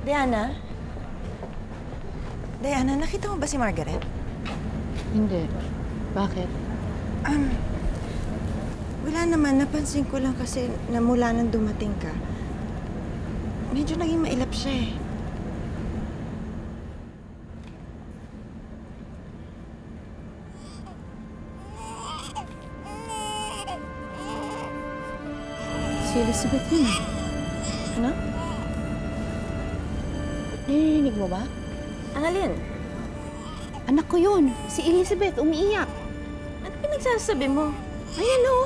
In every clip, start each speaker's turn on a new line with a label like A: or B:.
A: Diana? Diana, nakita mo ba si Margaret?
B: Hindi. Bakit?
A: Wala naman. Napansin ko lang kasi na mula nang dumating ka, medyo naging mailap siya eh.
B: Si Elizabeth yun.
A: Ano?
B: Narinig mo ba?
A: Annalyn,
B: Anak ko yun. Si Elizabeth, umiiyak.
A: ano pinagsasabi mo?
B: Ayan o.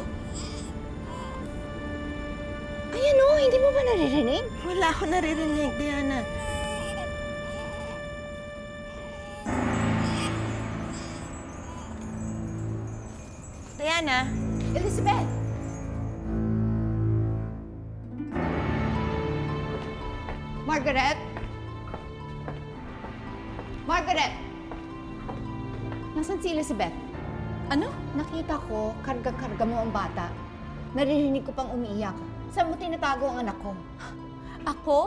B: Ayan o, hindi mo ba naririnig?
A: Wala ako naririnig, Diana. Diana?
B: Elizabeth! Margaret? Margaret! Nasaan si Elizabeth?
A: Ano?
B: Nakita ko, karga-karga mo ang bata. Naririnig ko pang umiiyak. Saan mo tinatago ang anak ko?
A: Ako?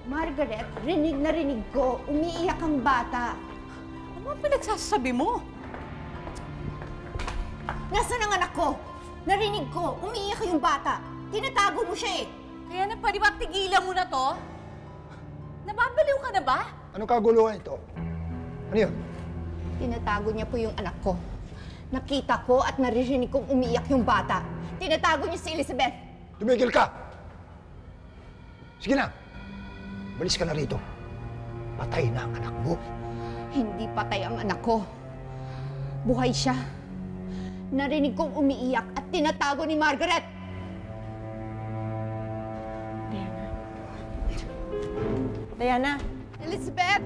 B: Margaret, rinig na rinig ko. Umiiyak ang bata.
A: Ano ang pinagsasabi mo?
B: Nasaan ang anak ko? Narinig ko, umiiyak yung bata. Tinatago mo siya eh.
A: Kaya na pwede ba tigilan mo na to? Nababaliw ka na ba?
C: Anong kaguluhan ito? Ano yun?
B: Tinatago niya po yung anak ko. Nakita ko at naririnig kong umiiyak yung bata. Tinatago niya si Elizabeth.
C: Tumigil ka! Sige na! Balis ka na rito. Patay na ang anak mo.
B: Hindi patay ang anak ko. Buhay siya. Narinig kong umiiyak at tinatago ni Margaret.
A: Diana?
B: Elizabeth!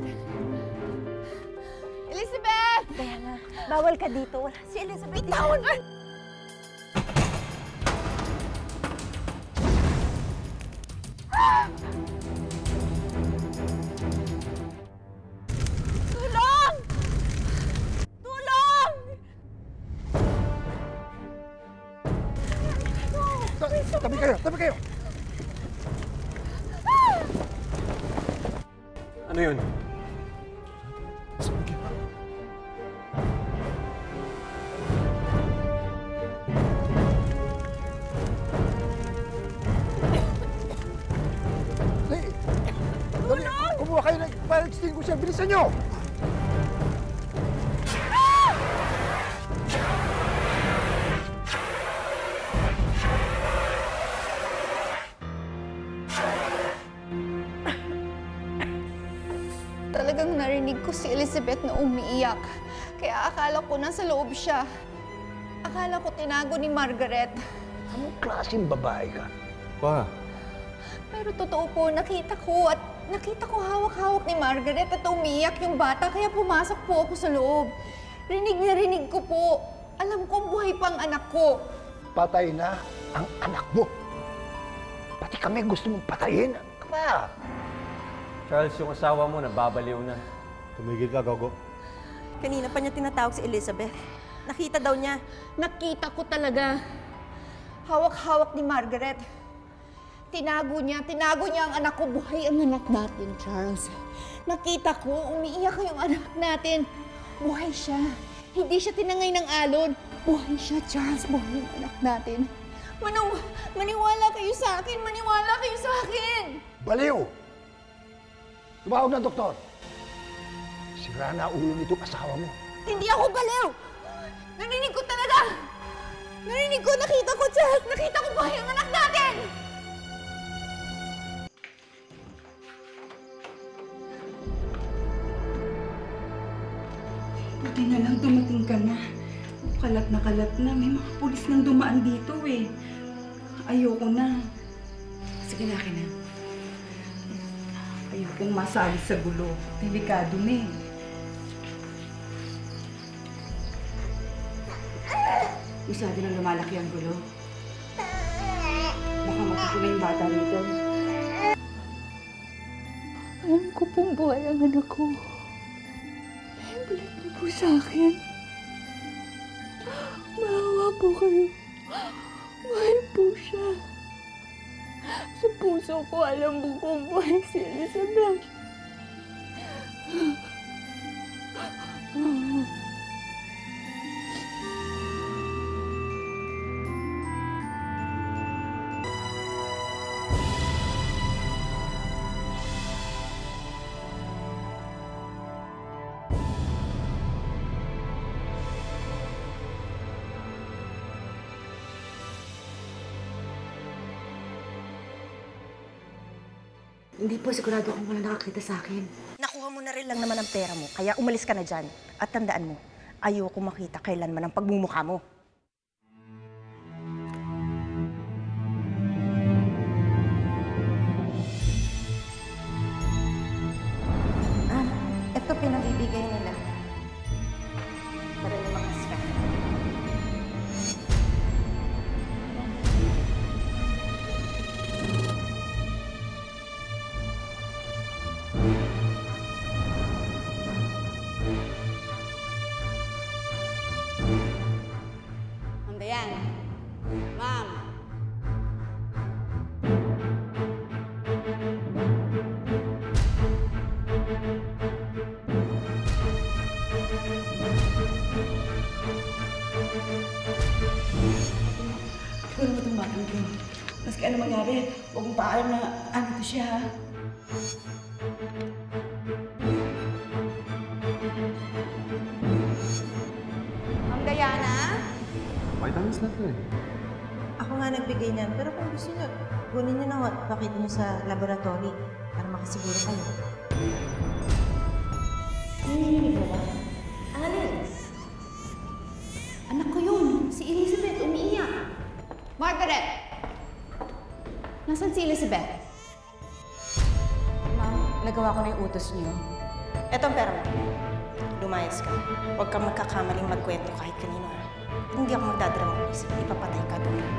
B: Elizabeth!
A: Diana, bawal ka dito. Wala si Elizabeth.
B: Bitawan mo!
A: Tulong! Tulong!
C: Tabi kayo! Tabi kayo!
D: Ano yun?
C: Dali! Kumuha kayo ng fire extinguisher! Bilisan nyo!
B: Talagang narinig ko si Elizabeth na umiiyak. Kaya akala ko nasa loob siya. Akala ko tinago ni Margaret.
C: Anong klaseng babae ka?
D: Pa,
B: Pero totoo po, nakita ko hawak-hawak ni Margaret at umiiyak yung bata. Kaya pumasok po ako sa loob. Rinig na rinig ko po. Alam ko buhay pang anak ko.
C: Patay na ang anak mo. Pati kami gusto mong patayin. Ano ba?
D: Charles, yung asawa mo nababaliw na.
C: Tumigil ka, Gogo.
A: Kanina pa niya tinatawag si Elizabeth. Nakita daw niya.
B: Nakita ko talaga. Hawak-hawak ni Margaret. Tinago niya ang anak ko. Buhay ang anak natin, Charles. Nakita ko, umiiyak yung anak natin. Buhay siya. Hindi siya tinangay ng alon. Buhay siya, Charles. Buhay ang anak natin. Maniwala kayo sa akin. Maniwala kayo sa akin.
C: Baliw! Tumawag ng doktor. Sira na ulo nitong asawa mo.
B: Hindi ako baliw! Narinig ko talaga! Narinig ko, nakita ko, Charles! Nakita ko buhay ang anak natin!
E: Buti na lang dumating ka na. Kalat na. May mga pulis nang dumaan dito eh. Ayoko na. Sige na, akin na. Ayokong masali sa gulo. Delikado na eh. Masyado nang lumalaki ang gulo. Baka matutuloy yung bata rito.
B: Alam ko pong buhay ang anak ko. Balik niyo po sa akin. Maawa po kayo. Mahal po siya. Sa puso ko, alam mo kung buhay si Elizabeth.
F: Hindi po sigurado kung wala nakakita sa akin.
A: Nakuha mo na rin lang naman ang pera mo, kaya umalis ka na dyan. At tandaan mo, ayoko makita kailanman ang pagmumukha mo. Ito pinag-ibigay nila. Para yung mga stress.
B: Ma'am Dayan. Ma'am.
E: Siguro mo itong batang ko. Maski ano mangyari, huwag mong paalam na ano to siya, ha?
B: Ma'am Diana?
D: Vitamins na to eh.
A: Ako nga nagbigay niyan, pero kung gusto niyo, kunin niyo na at pakita niyo sa laboratory para makasiguro kayo.
B: Nanininig mo ba? Alex! Anak ko yun, si Elizabeth, umiiyak. Margaret! Nasaan si Elizabeth?
A: Ma'am, nagawa ko na yung utos niyo. Eto ang pera mo. Lumayas ka. Huwag kang magkakamaling magkwento kahit kanino, ha? Hindi ako magdadala ng isip. Ipapatay ka doon.